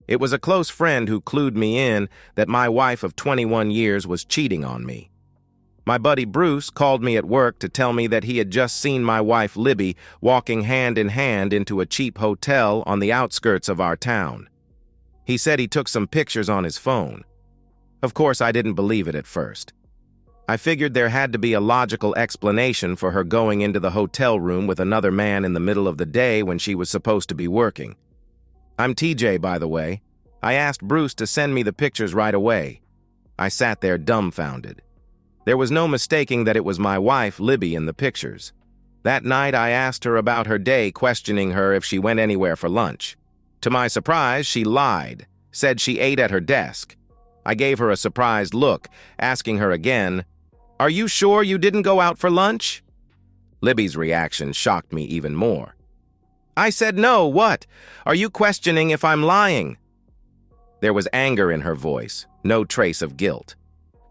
It was a close friend who clued me in that my wife of 21 years was cheating on me. My buddy Bruce called me at work to tell me that he had just seen my wife Libby walking hand in hand into a cheap hotel on the outskirts of our town. He said he took some pictures on his phone. Of course, I didn't believe it at first. I figured there had to be a logical explanation for her going into the hotel room with another man in the middle of the day when she was supposed to be working. I'm TJ, by the way. I asked Bruce to send me the pictures right away. I sat there dumbfounded. There was no mistaking that it was my wife, Libby, in the pictures. That night, I asked her about her day, questioning her if she went anywhere for lunch. To my surprise, she lied, said she ate at her desk. I gave her a surprised look, asking her again, "Are you sure you didn't go out for lunch?" Libby's reaction shocked me even more. I said, "No, what? Are you questioning if I'm lying?" There was anger in her voice, no trace of guilt.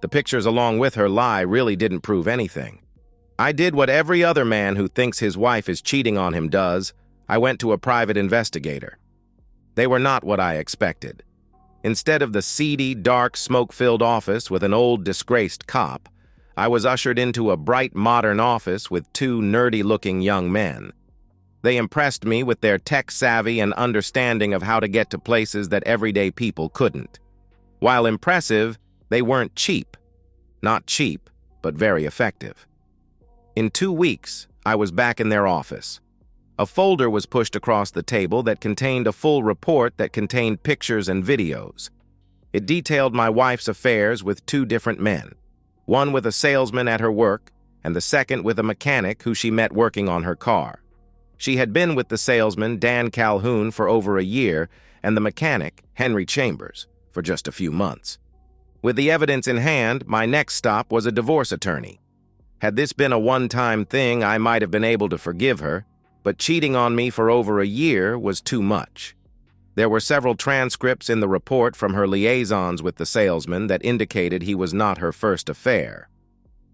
The pictures along with her lie really didn't prove anything. I did what every other man who thinks his wife is cheating on him does. I went to a private investigator. They were not what I expected. Instead of the seedy, dark, smoke-filled office with an old, disgraced cop, I was ushered into a bright, modern office with two nerdy-looking young men. They impressed me with their tech-savvy and understanding of how to get to places that everyday people couldn't. While impressive, they weren't cheap. Not cheap, but very effective. In 2 weeks, I was back in their office. A folder was pushed across the table that contained a full report that contained pictures and videos. It detailed my wife's affairs with 2 different men, one with a salesman at her work, and the second with a mechanic who she met working on her car. She had been with the salesman, Dan Calhoun, for over a year, and the mechanic, Henry Chambers, for just a few months. With the evidence in hand, my next stop was a divorce attorney. Had this been a one-time thing, I might have been able to forgive her, but cheating on me for over a year was too much. There were several transcripts in the report from her liaisons with the salesman that indicated he was not her first affair.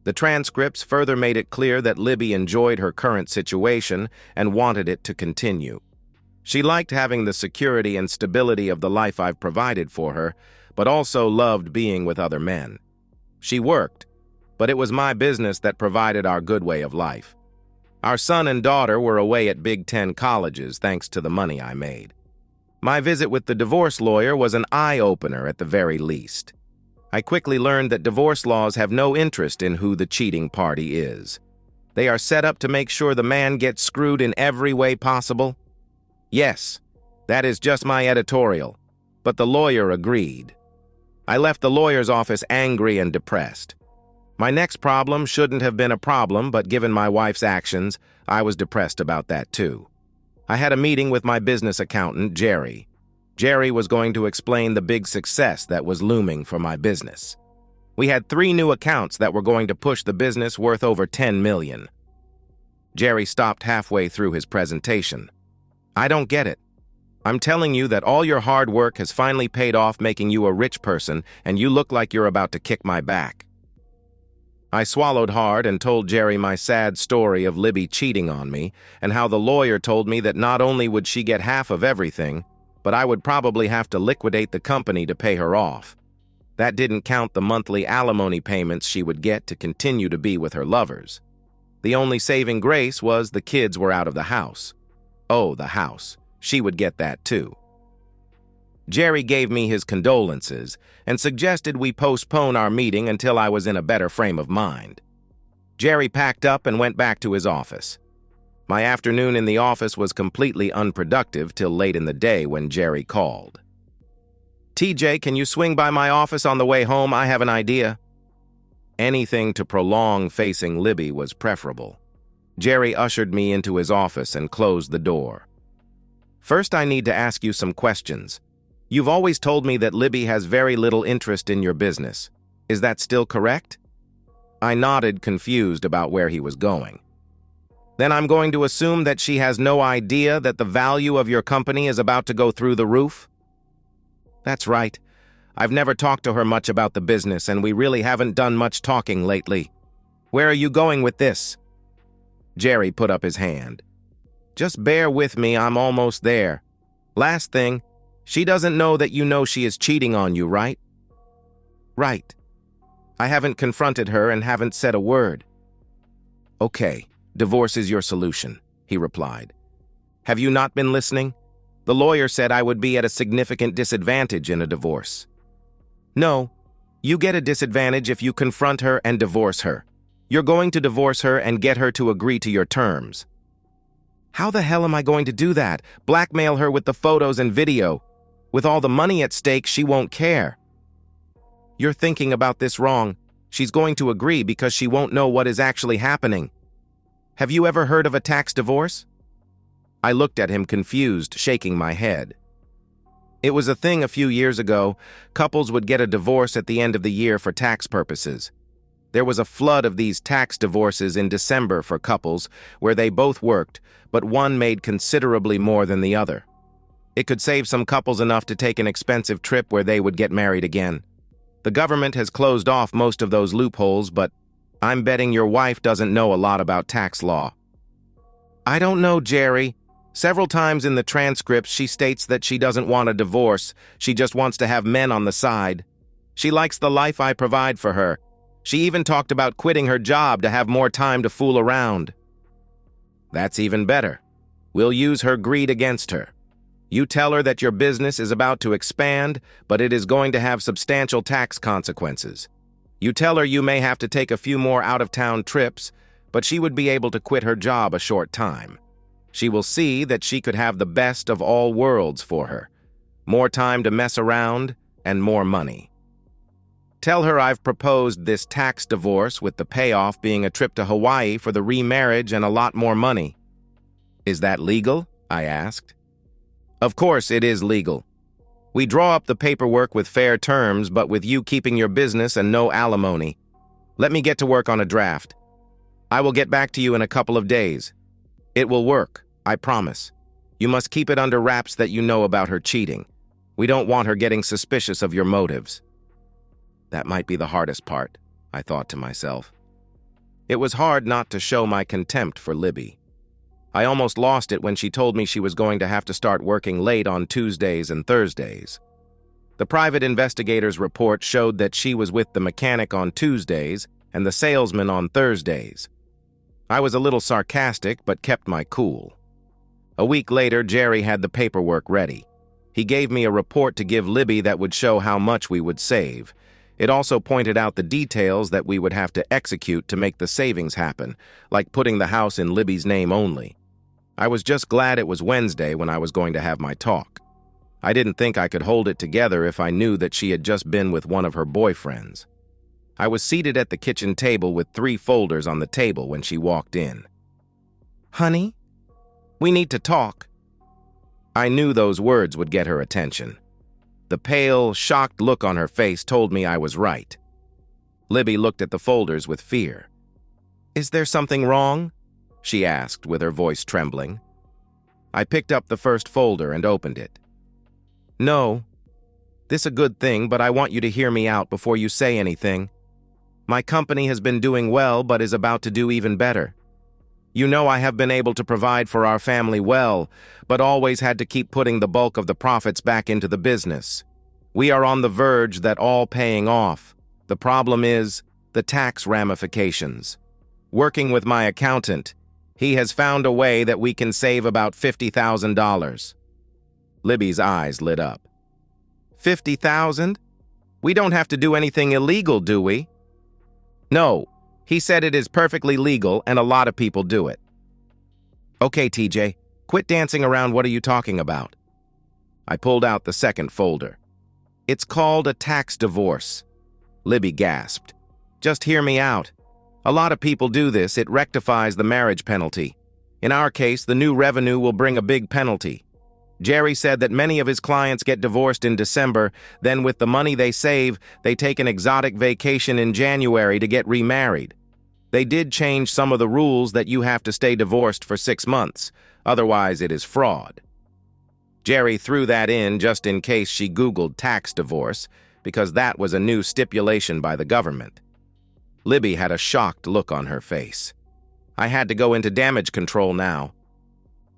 The transcripts further made it clear that Libby enjoyed her current situation and wanted it to continue. She liked having the security and stability of the life I've provided for her, but also loved being with other men. She worked, but it was my business that provided our good way of life. Our son and daughter were away at Big Ten colleges thanks to the money I made. My visit with the divorce lawyer was an eye-opener at the very least. I quickly learned that divorce laws have no interest in who the cheating party is. They are set up to make sure the man gets screwed in every way possible. Yes, that is just my editorial, but the lawyer agreed. I left the lawyer's office angry and depressed. My next problem shouldn't have been a problem, but given my wife's actions, I was depressed about that too. I had a meeting with my business accountant, Jerry. Jerry was going to explain the big success that was looming for my business. We had 3 new accounts that were going to push the business worth over $10 million. Jerry stopped halfway through his presentation. I don't get it. I'm telling you that all your hard work has finally paid off, making you a rich person, and you look like you're about to kick my back. I swallowed hard and told Jerry my sad story of Libby cheating on me and how the lawyer told me that not only would she get half of everything, but I would probably have to liquidate the company to pay her off. That didn't count the monthly alimony payments she would get to continue to be with her lovers. The only saving grace was the kids were out of the house. Oh, the house. She would get that too. Jerry gave me his condolences and suggested we postpone our meeting until I was in a better frame of mind. Jerry packed up and went back to his office. My afternoon in the office was completely unproductive till late in the day when Jerry called. TJ, can you swing by my office on the way home? I have an idea. Anything to prolong facing Libby was preferable. Jerry ushered me into his office and closed the door. First, I need to ask you some questions. You've always told me that Libby has very little interest in your business. Is that still correct? I nodded, confused about where he was going. Then I'm going to assume that she has no idea that the value of your company is about to go through the roof? That's right. I've never talked to her much about the business, and we really haven't done much talking lately. Where are you going with this? Jerry put up his hand. Just bear with me, I'm almost there. Last thing, She doesn't know that you know she is cheating on you, right? Right. I haven't confronted her and haven't said a word. Okay, divorce is your solution, he replied. Have you not been listening? The lawyer said I would be at a significant disadvantage in a divorce. No, you get a disadvantage if you confront her and divorce her. You're going to divorce her and get her to agree to your terms. How the hell am I going to do that? Blackmail her with the photos and video. With all the money at stake, she won't care. You're thinking about this wrong. She's going to agree because she won't know what is actually happening. Have you ever heard of a tax divorce? I looked at him confused, shaking my head. It was a thing a few years ago. Couples would get a divorce at the end of the year for tax purposes. There was a flood of these tax divorces in December for couples where they both worked, but one made considerably more than the other. It could save some couples enough to take an expensive trip where they would get married again. The government has closed off most of those loopholes, but I'm betting your wife doesn't know a lot about tax law. I don't know, Jerry. Several times in the transcripts, she states that she doesn't want a divorce. She just wants to have men on the side. She likes the life I provide for her. She even talked about quitting her job to have more time to fool around. That's even better. We'll use her greed against her. You tell her that your business is about to expand, but it is going to have substantial tax consequences. You tell her you may have to take a few more out-of-town trips, but she would be able to quit her job a short time. She will see that she could have the best of all worlds for her. More time to mess around and more money. Tell her I've proposed this tax divorce with the payoff being a trip to Hawaii for the remarriage and a lot more money. Is that legal? I asked. Of course it is legal. We draw up the paperwork with fair terms, but with you keeping your business and no alimony. Let me get to work on a draft. I will get back to you in a couple of days. It will work, I promise. You must keep it under wraps that you know about her cheating. We don't want her getting suspicious of your motives. That might be the hardest part, I thought to myself. It was hard not to show my contempt for Libby. I almost lost it when she told me she was going to have to start working late on Tuesdays and Thursdays. The private investigator's report showed that she was with the mechanic on Tuesdays and the salesman on Thursdays. I was a little sarcastic, but kept my cool. A week later, Jerry had the paperwork ready. He gave me a report to give Libby that would show how much we would save. It also pointed out the details that we would have to execute to make the savings happen, like putting the house in Libby's name only. I was just glad it was Wednesday when I was going to have my talk. I didn't think I could hold it together if I knew that she had just been with one of her boyfriends. I was seated at the kitchen table with 3 folders on the table when she walked in. Honey, we need to talk. I knew those words would get her attention. The pale, shocked look on her face told me I was right. Libby looked at the folders with fear. Is there something wrong? She asked with her voice trembling. I picked up the first folder and opened it. No. This a good thing, but I want you to hear me out before you say anything. My company has been doing well, but is about to do even better. You know I have been able to provide for our family well, but always had to keep putting the bulk of the profits back into the business. We are on the verge that all paying off. The problem is the tax ramifications. Working with my accountant, he has found a way that we can save about $50,000. Libby's eyes lit up. 50,000? We don't have to do anything illegal, do we? No, he said it is perfectly legal and a lot of people do it. Okay, TJ, quit dancing around. What are you talking about? I pulled out the second folder. It's called a tax divorce. Libby gasped. Just hear me out. A lot of people do this. It rectifies the marriage penalty. In our case, the new revenue will bring a big penalty. Jerry said that many of his clients get divorced in December, then with the money they save, they take an exotic vacation in January to get remarried. They did change some of the rules that you have to stay divorced for 6 months, otherwise it is fraud. Jerry threw that in just in case she Googled tax divorce, because that was a new stipulation by the government. Libby had a shocked look on her face. I had to go into damage control now.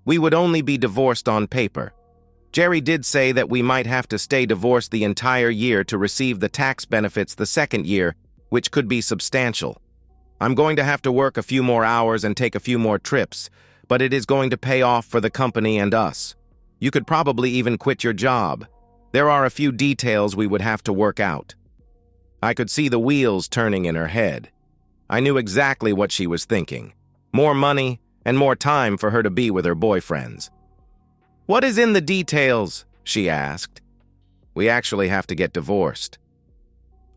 We would only be divorced on paper. Jerry did say that we might have to stay divorced the entire year to receive the tax benefits the second year, which could be substantial. I'm going to have to work a few more hours and take a few more trips, but it is going to pay off for the company and us. You could probably even quit your job. There are a few details we would have to work out." I could see the wheels turning in her head. I knew exactly what she was thinking. More money and more time for her to be with her boyfriends. "What is in the details?" she asked. "We actually have to get divorced."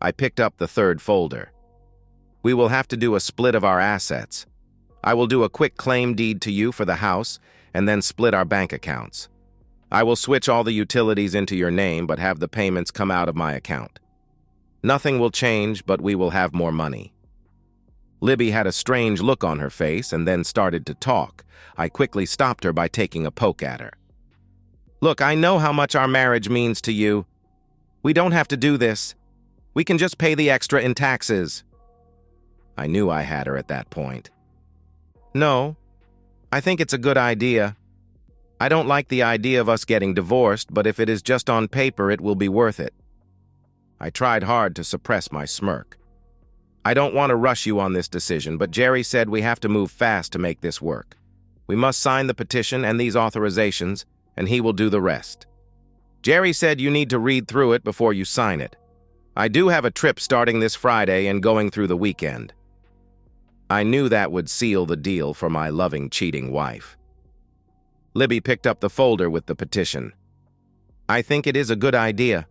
I picked up the third folder. "We will have to do a split of our assets. I will do a quick claim deed to you for the house and then split our bank accounts. I will switch all the utilities into your name but have the payments come out of my account. Nothing will change, but we will have more money." Libby had a strange look on her face and then started to talk. I quickly stopped her by taking a poke at her. "Look, I know how much our marriage means to you. We don't have to do this. We can just pay the extra in taxes." I knew I had her at that point. "No, I think it's a good idea. I don't like the idea of us getting divorced, but if it is just on paper, it will be worth it." I tried hard to suppress my smirk. "I don't want to rush you on this decision, but Jerry said we have to move fast to make this work. We must sign the petition and these authorizations, and he will do the rest. Jerry said you need to read through it before you sign it. I do have a trip starting this Friday and going through the weekend." I knew that would seal the deal for my loving, cheating wife. Libby picked up the folder with the petition. "I think it is a good idea.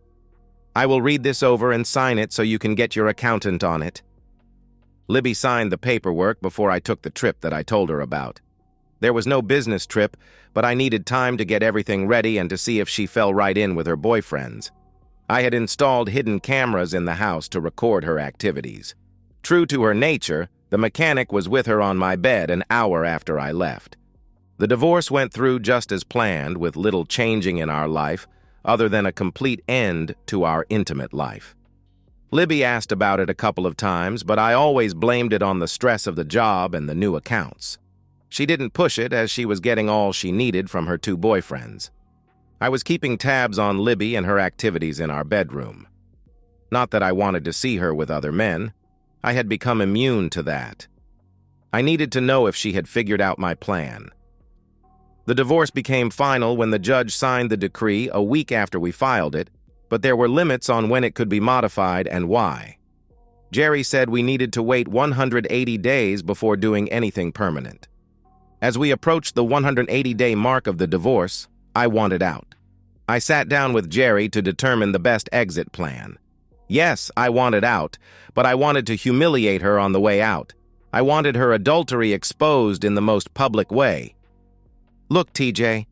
I will read this over and sign it so you can get your accountant on it." Libby signed the paperwork before I took the trip that I told her about. There was no business trip, but I needed time to get everything ready and to see if she fell right in with her boyfriends. I had installed hidden cameras in the house to record her activities. True to her nature, the mechanic was with her on my bed an hour after I left. The divorce went through just as planned, with little changing in our life, other than a complete end to our intimate life. Libby asked about it a couple of times, but I always blamed it on the stress of the job and the new accounts. She didn't push it as she was getting all she needed from her two boyfriends. I was keeping tabs on Libby and her activities in our bedroom. Not that I wanted to see her with other men. I had become immune to that. I needed to know if she had figured out my plan. The divorce became final when the judge signed the decree a week after we filed it, but there were limits on when it could be modified and why. Jerry said we needed to wait 180 days before doing anything permanent. As we approached the 180-day mark of the divorce, I wanted out. I sat down with Jerry to determine the best exit plan. Yes, I wanted out, but I wanted to humiliate her on the way out. I wanted her adultery exposed in the most public way. "Look, TJ,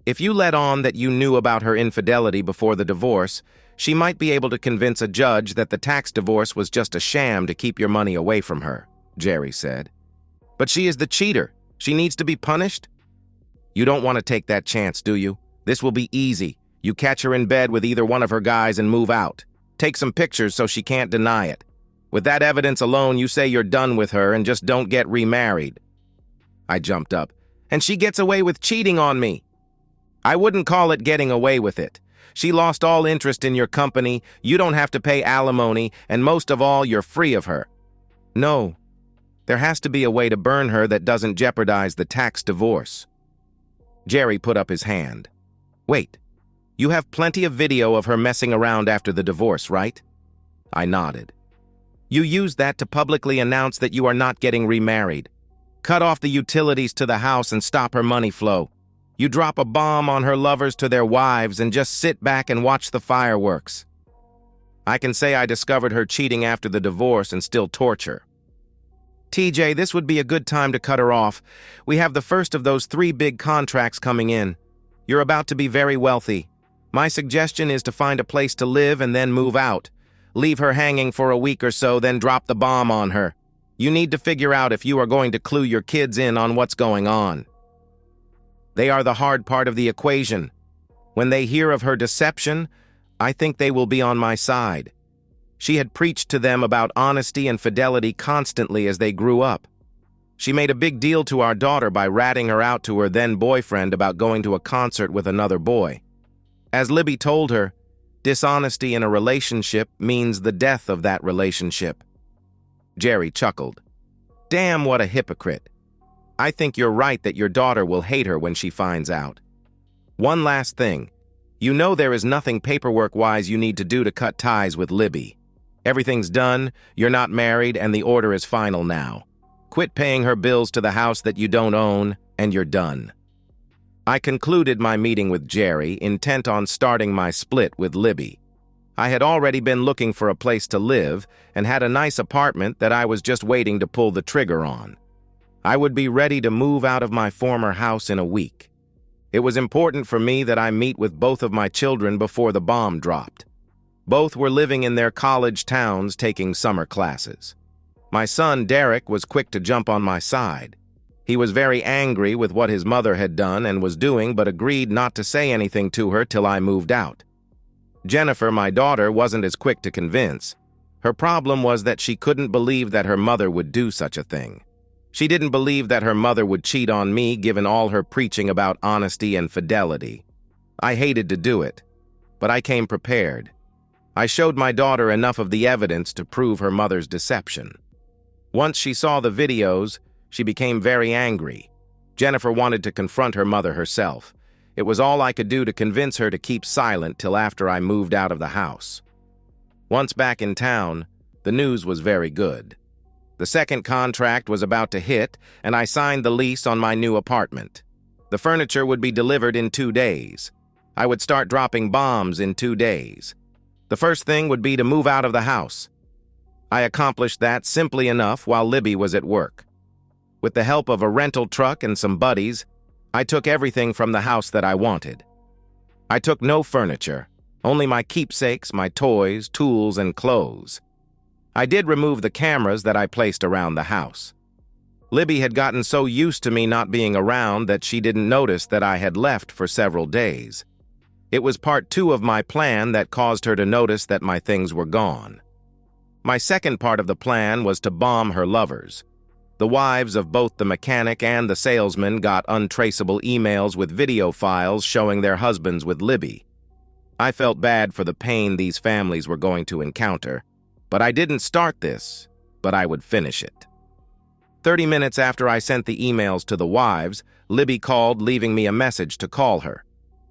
if you let on that you knew about her infidelity before the divorce, she might be able to convince a judge that the tax divorce was just a sham to keep your money away from her," Jerry said. "But she is the cheater. She needs to be punished." "You don't want to take that chance, do you? This will be easy. You catch her in bed with either one of her guys and move out. Take some pictures so she can't deny it. With that evidence alone, you say you're done with her and just don't get remarried." I jumped up. "And she gets away with cheating on me." "I wouldn't call it getting away with it. She lost all interest in your company, you don't have to pay alimony, and most of all, you're free of her." "No. There has to be a way to burn her that doesn't jeopardize the tax divorce." Jerry put up his hand. "Wait. You have plenty of video of her messing around after the divorce, right?" I nodded. "You used that to publicly announce that you are not getting remarried. Cut off the utilities to the house and stop her money flow. You drop a bomb on her lovers to their wives and just sit back and watch the fireworks. I can say I discovered her cheating after the divorce and still torture. TJ, this would be a good time to cut her off. We have the first of those 3 big contracts coming in. You're about to be very wealthy. My suggestion is to find a place to live and then move out. Leave her hanging for a week or so, then drop the bomb on her. You need to figure out if you are going to clue your kids in on what's going on. They are the hard part of the equation. When they hear of her deception, I think they will be on my side. She had preached to them about honesty and fidelity constantly as they grew up. She made a big deal to our daughter by ratting her out to her then-boyfriend about going to a concert with another boy. As Libby told her, dishonesty in a relationship means the death of that relationship. Jerry chuckled. Damn, what a hypocrite. I think you're right that your daughter will hate her when she finds out. One last thing. You know there is nothing paperwork-wise you need to do to cut ties with Libby. Everything's done, you're not married, and the order is final now. Quit paying her bills to the house that you don't own, and you're done. I concluded my meeting with Jerry, intent on starting my split with Libby. I had already been looking for a place to live and had a nice apartment that I was just waiting to pull the trigger on. I would be ready to move out of my former house in a week. It was important for me that I meet with both of my children before the bomb dropped. Both were living in their college towns taking summer classes. My son, Derek, was quick to jump on my side. He was very angry with what his mother had done and was doing, but agreed not to say anything to her till I moved out. Jennifer, my daughter, wasn't as quick to convince. Her problem was that she couldn't believe that her mother would do such a thing. She didn't believe that her mother would cheat on me, given all her preaching about honesty and fidelity. I hated to do it, but I came prepared. I showed my daughter enough of the evidence to prove her mother's deception. Once she saw the videos, she became very angry. Jennifer wanted to confront her mother herself. It was all I could do to convince her to keep silent till after I moved out of the house. Once back in town, the news was very good. The second contract was about to hit, and I signed the lease on my new apartment. The furniture would be delivered in 2 days. I would start dropping bombs in 2 days. The first thing would be to move out of the house. I accomplished that simply enough while Libby was at work. With the help of a rental truck and some buddies, I took everything from the house that I wanted. I took no furniture, only my keepsakes, my toys, tools, and clothes. I did remove the cameras that I placed around the house. Libby had gotten so used to me not being around that she didn't notice that I had left for several days. It was part 2 of my plan that caused her to notice that my things were gone. My second part of the plan was to bomb her lovers. The wives of both the mechanic and the salesman got untraceable emails with video files showing their husbands with Libby. I felt bad for the pain these families were going to encounter, but I didn't start this, but I would finish it. 30 minutes after I sent the emails to the wives, Libby called, leaving me a message to call her.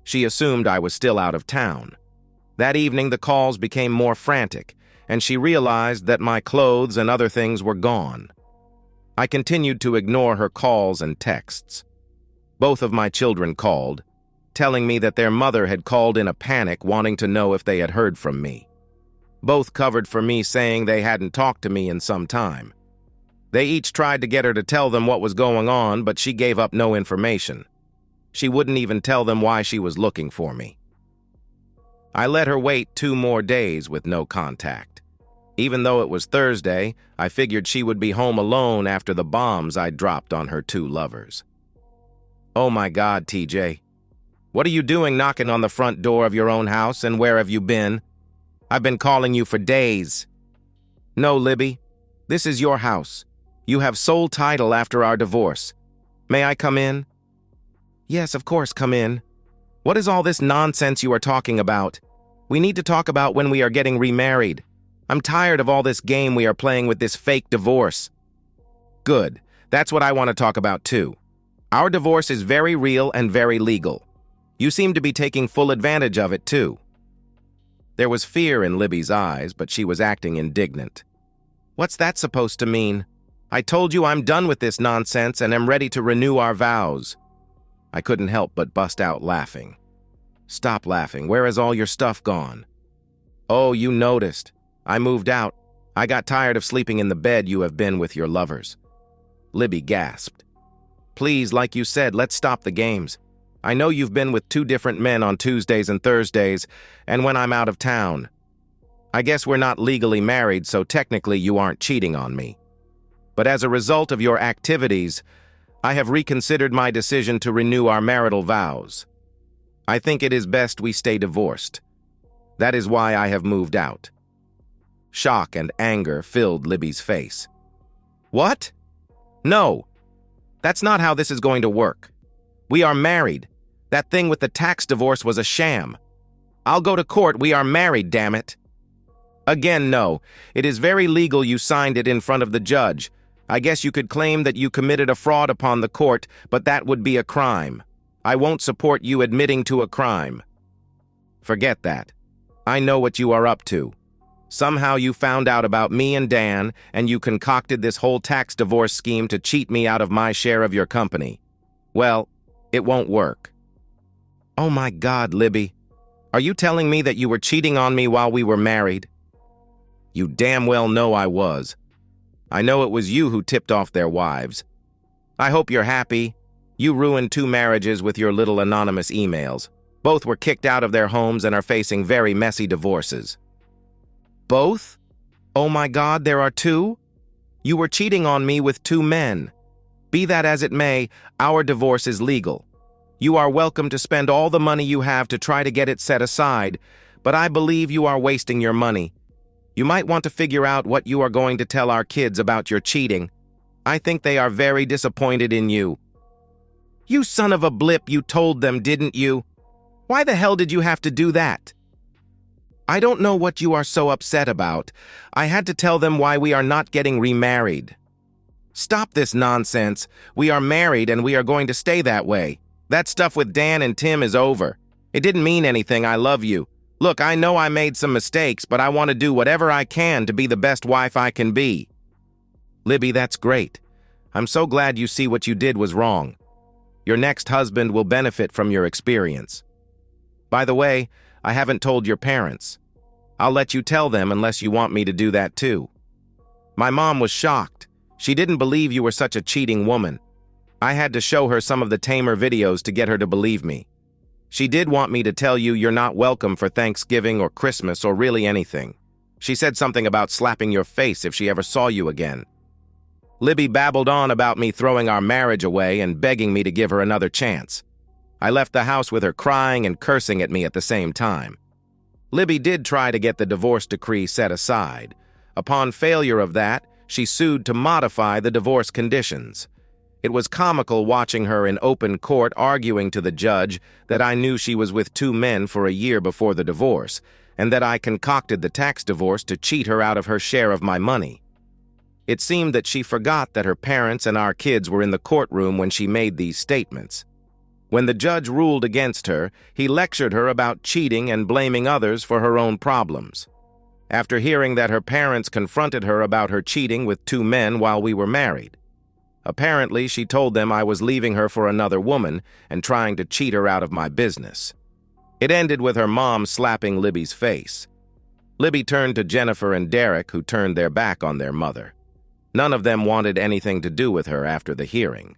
She assumed I was still out of town. That evening, the calls became more frantic, and she realized that my clothes and other things were gone. I continued to ignore her calls and texts. Both of my children called, telling me that their mother had called in a panic wanting to know if they had heard from me. Both covered for me, saying they hadn't talked to me in some time. They each tried to get her to tell them what was going on, but she gave up no information. She wouldn't even tell them why she was looking for me. I let her wait 2 more days with no contact. Even though it was Thursday, I figured she would be home alone after the bombs I dropped on her 2 lovers. Oh my God, TJ. What are you doing knocking on the front door of your own house, and where have you been? I've been calling you for days. No, Libby. This is your house. You have sole title after our divorce. May I come in? Yes, of course, come in. What is all this nonsense you are talking about? We need to talk about when we are getting remarried. I'm tired of all this game we are playing with this fake divorce. Good. That's what I want to talk about too. Our divorce is very real and very legal. You seem to be taking full advantage of it too. There was fear in Libby's eyes, but she was acting indignant. What's that supposed to mean? I told you I'm done with this nonsense and am ready to renew our vows. I couldn't help but bust out laughing. Stop laughing. Where has all your stuff gone? Oh, you noticed. I moved out. I got tired of sleeping in the bed you have been with your lovers. Libby gasped. Please, like you said, let's stop the games. I know you've been with 2 different men on Tuesdays and Thursdays, and when I'm out of town. I guess we're not legally married, so technically you aren't cheating on me. But as a result of your activities, I have reconsidered my decision to renew our marital vows. I think it is best we stay divorced. That is why I have moved out. Shock and anger filled Libby's face. What? No. That's not how this is going to work. We are married. That thing with the tax divorce was a sham. I'll go to court. We are married, damn it. Again, no. It is very legal you signed it in front of the judge. I guess you could claim that you committed a fraud upon the court, but that would be a crime. I won't support you admitting to a crime. Forget that. I know what you are up to. Somehow you found out about me and Dan, and you concocted this whole tax divorce scheme to cheat me out of my share of your company. Well, it won't work. Oh my God, Libby. Are you telling me that you were cheating on me while we were married? You damn well know I was. I know it was you who tipped off their wives. I hope you're happy. You ruined 2 marriages with your little anonymous emails. Both were kicked out of their homes and are facing very messy divorces. Both? Oh my God, there are 2? You were cheating on me with 2 men. Be that as it may, our divorce is legal. You are welcome to spend all the money you have to try to get it set aside, but I believe you are wasting your money. You might want to figure out what you are going to tell our kids about your cheating. I think they are very disappointed in you. You son of a blip, you told them, didn't you? Why the hell did you have to do that? I don't know what you are so upset about. I had to tell them why we are not getting remarried. Stop this nonsense. We are married and we are going to stay that way. That stuff with Dan and Tim is over. It didn't mean anything. I love you. Look, I know I made some mistakes, but I want to do whatever I can to be the best wife I can be. Libby, that's great. I'm so glad you see what you did was wrong. Your next husband will benefit from your experience. By the way, I haven't told your parents. I'll let you tell them unless you want me to do that too. My mom was shocked. She didn't believe you were such a cheating woman. I had to show her some of the tamer videos to get her to believe me. She did want me to tell you you're not welcome for Thanksgiving or Christmas or really anything. She said something about slapping your face if she ever saw you again. Libby babbled on about me throwing our marriage away and begging me to give her another chance. I left the house with her crying and cursing at me at the same time. Libby did try to get the divorce decree set aside. Upon failure of that, she sued to modify the divorce conditions. It was comical watching her in open court arguing to the judge that I knew she was with 2 men for a year before the divorce, and that I concocted the tax divorce to cheat her out of her share of my money. It seemed that she forgot that her parents and our kids were in the courtroom when she made these statements. When the judge ruled against her, he lectured her about cheating and blaming others for her own problems. After hearing that her parents confronted her about her cheating with 2 men while we were married. Apparently, she told them I was leaving her for another woman and trying to cheat her out of my business. It ended with her mom slapping Libby's face. Libby turned to Jennifer and Derek, who turned their back on their mother. None of them wanted anything to do with her after the hearing.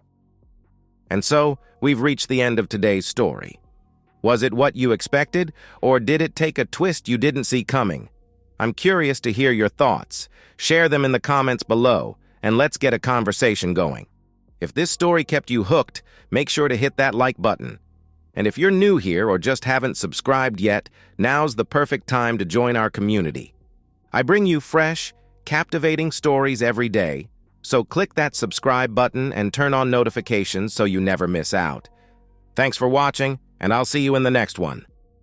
And so, we've reached the end of today's story. Was it what you expected, or did it take a twist you didn't see coming? I'm curious to hear your thoughts. Share them in the comments below, and let's get a conversation going. If this story kept you hooked, make sure to hit that like button. And if you're new here or just haven't subscribed yet, now's the perfect time to join our community. I bring you fresh, captivating stories every day, so click that subscribe button and turn on notifications so you never miss out. Thanks for watching, and I'll see you in the next one.